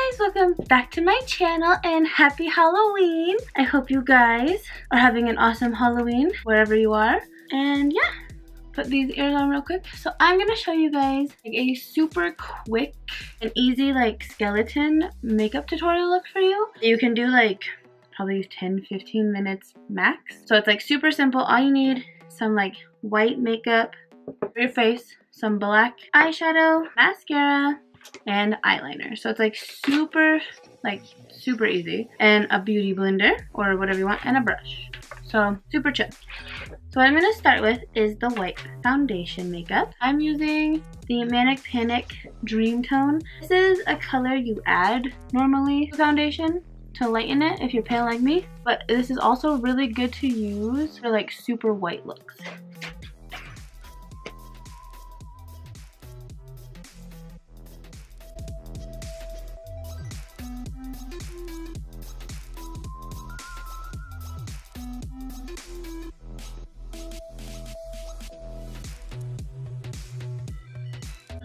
guys, welcome back to my channel and happy Halloween. I hope you guys are having an awesome Halloween wherever you are. And yeah, put these ears on real quick. So I'm gonna show you guys like a super quick and easy like skeleton makeup tutorial look for you. You can do like probably 10-15 minutes max. So it's like super simple. All you need some like white makeup for your face, some black eyeshadow, mascara, and eyeliner. So it's like super easy, and a beauty blender or whatever you want, and a brush. So super chill. So what I'm going to start with is the white foundation makeup. I'm using the Manic Dreamtone. This is a color you add normally to foundation to lighten it if you're pale like me, but this is also really good to use for like super white looks.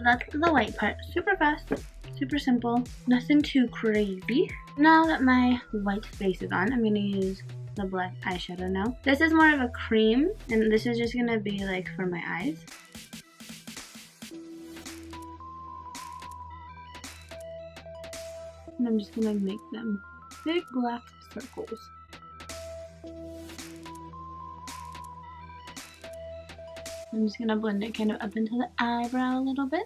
That's the white part. Super fast, super simple, nothing too crazy. Now that my white face is on, I'm going to use the black eyeshadow now. This is more of a cream, and this is just going to be like for my eyes. And I'm just going to make them big black circles. I'm just going to blend it kind of up into the eyebrow a little bit.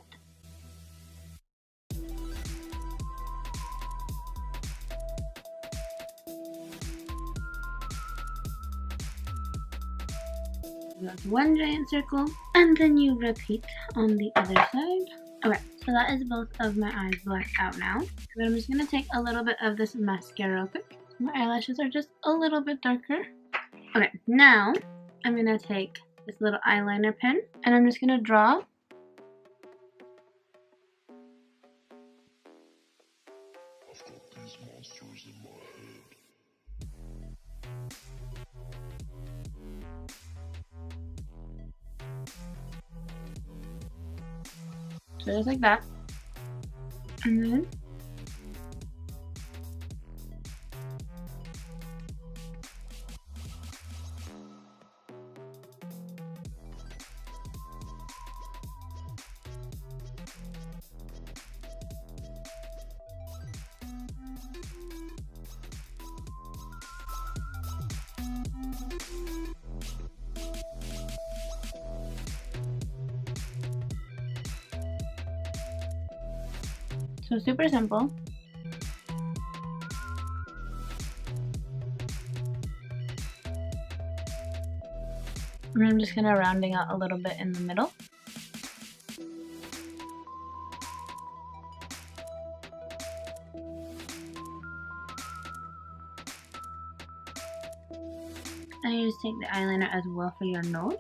That's one giant circle, and then you repeat on the other side. Okay, so that is both of my eyes blacked out now. But I'm just going to take a little bit of this mascara real quick. My eyelashes are just a little bit darker. Okay, now I'm going to take this little eyeliner pen, and I'm just gonna draw so just like that, and then so super simple. And I'm just gonna rounding out a little bit in the middle. And you just take the eyeliner as well for your nose.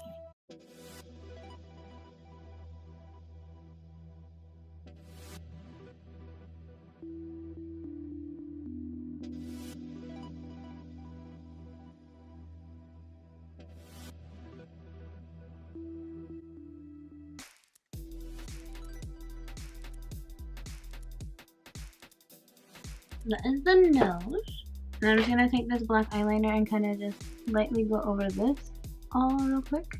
That is the nose. And I'm just going to take this black eyeliner and kind of just lightly go over this all real quick.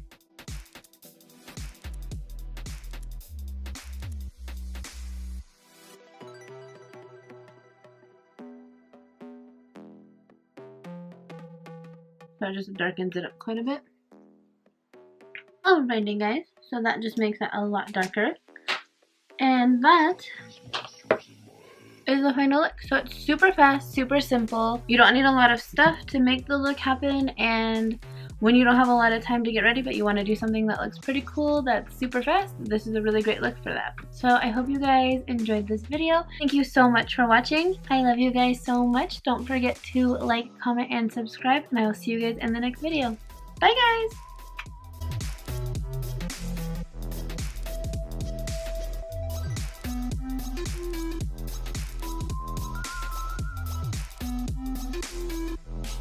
So it just darkens it up quite a bit. Alrighty guys, so that just makes it a lot darker. And that is the final look. So it's super fast, super simple. You don't need a lot of stuff to make the look happen, and when you don't have a lot of time to get ready but you want to do something that looks pretty cool that's super fast, this is a really great look for that. So I hope you guys enjoyed this video. Thank you so much for watching. I love you guys so much. Don't forget to like, comment, and subscribe, and I will see you guys in the next video. Bye guys!